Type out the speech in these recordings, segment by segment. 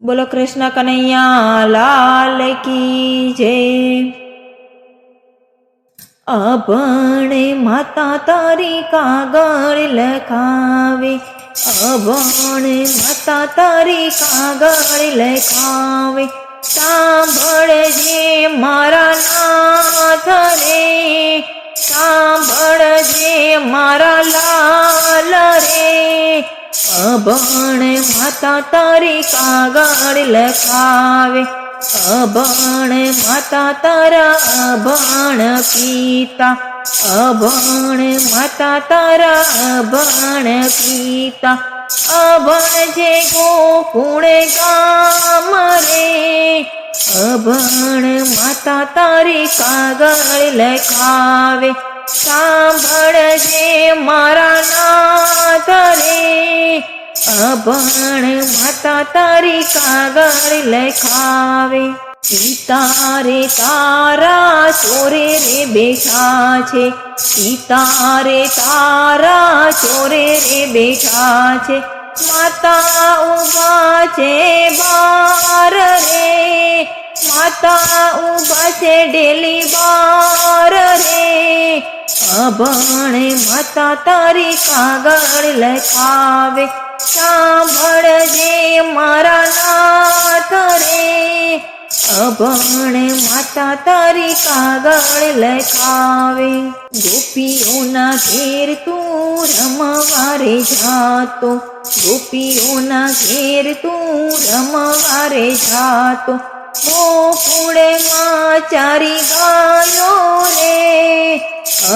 બોલો કૃષ્ણ કનૈયા લાલ કી જય। અભણે માતા તારી કાગળ લખાવે, અભણે માતા તારી કાગળ લખાવે। સાંભળજે મારા નાથ રે, સાંભળજે મારા લાલ રે। અભણ માતા તારી કાગળ લખાવે, અભણ માતા તારા અભણ પિતા, અભણ માતા તારા અભણ પિતા। અભણ જે ગોકુળ ગામ રે, અભણ માતા તારી કાગળ લખાવે। સાંભળજે મારા નાથ રે, અભણ માતા તારી કાગળ લખાવે। પિતા રે તારા ચોરે રે બેઠા છે, પિતા રે તારા ચોરે રે બેઠા છે। માતા ઊભા છે બાર રે, માતા ઊભા છે ડેલી બાર રે। અભણ માતા તારી કાગળ લખાવે, સાંભળજે મારા નાથ રે, અભણ માતા તારી કાગળ લખાવે। ગોપીઓના ઘેર તું રમવા રે જાતો, ગોપીઓના ઘેર તું રમવા રે જાતો। ગોકુળમાં ચારી ગાયો રે,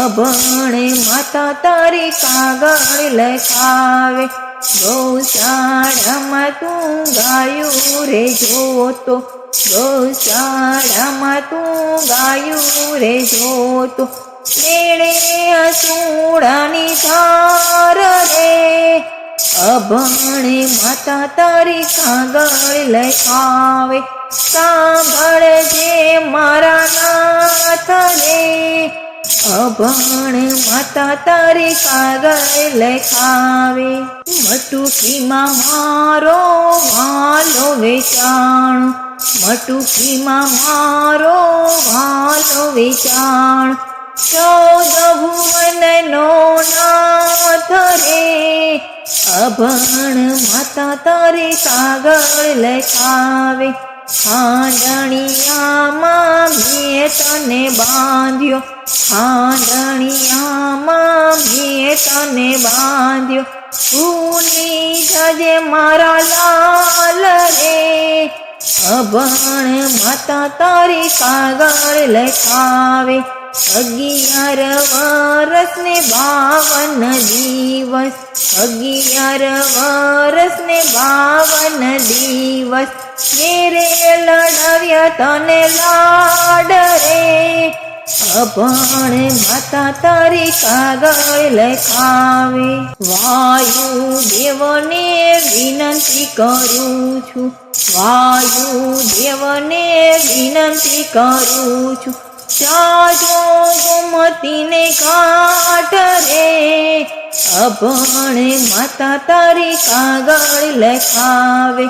અભણ માતા તારી કાગળ લખાવે। ગૌશાળામાં તું ગાયું રે જોતો, ગૌશાળામાં તું ગાયું રે જોતો। મેળે અસુડાની ધાર રે, અભણ માતા તારી કાગળ લખાવે। સાંભળજે મારા નાથ રે, અભણ માતા તારી કાગળ લખાવે। મટુકીમાં મારો વાલો વેચાણો, મટુકીમાં મારો વાલો વેચાણો। 14 ભુવનનો નાથ રે, અભણ માતા તારી કાગળ લખાવે। ખાંડણિયામાં મેં તને બાંધ્યો, ખાંડણિયામાં મેં તને બાંધ્યો। ભૂલી જજે મારા લાલ રે, અભણ માતા તારી કાગળ લખાવે। 11 વર્ષ ને 52 દિવસ, 11 વર્ષ ને 52 દિવસ। મેરે લડાવ્યા તને લાડ રે, અભણ માતા તારી કાગળ લખાવે। વાયુદેવને વિનંતી કરું છું, વાયુદેવને વિનંતી કરું છું। જાજો ગોમતીને ઘાટ રે, અભણ માતા તારી કાગળ લખાવે।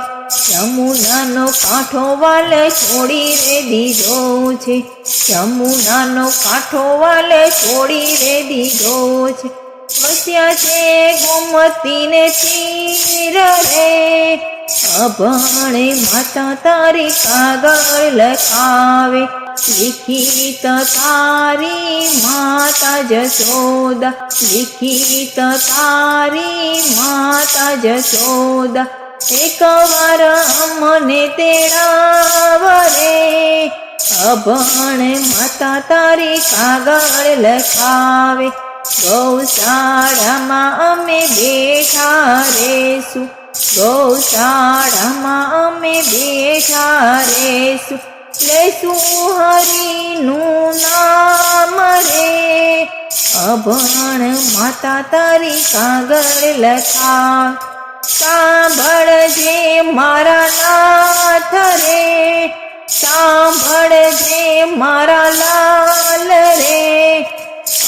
યમુનાનો કાંઠો વાલે છોડી રે દીધો છે, યમુનાનો કાંઠો વાલે છોડી રે દીધો છે। વસ્યા છે ગોમતીને તીર રે, અભણ માતા તારી કાગળ લખાવે। લિખિત તારી માતા જશોદા, લિખિત તારી માતા જશોદા। એકવાર અમને તેડાવ રે, અભણ માતા તારી કાગળ લખાવે। ગૌશાળામાં અમે બેઠા રેશું, ગૌશાળામાં અમે બેઠા રેશું। લેશું હરિનું નામ રે, અભણ માતા તારી કાગળ લખાવે। સાંભળજે મારા નાથ રે, સાંભળજે મારા લાલ રે,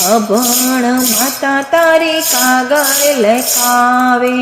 અભણ માતા તારી કાગળ લખાવે।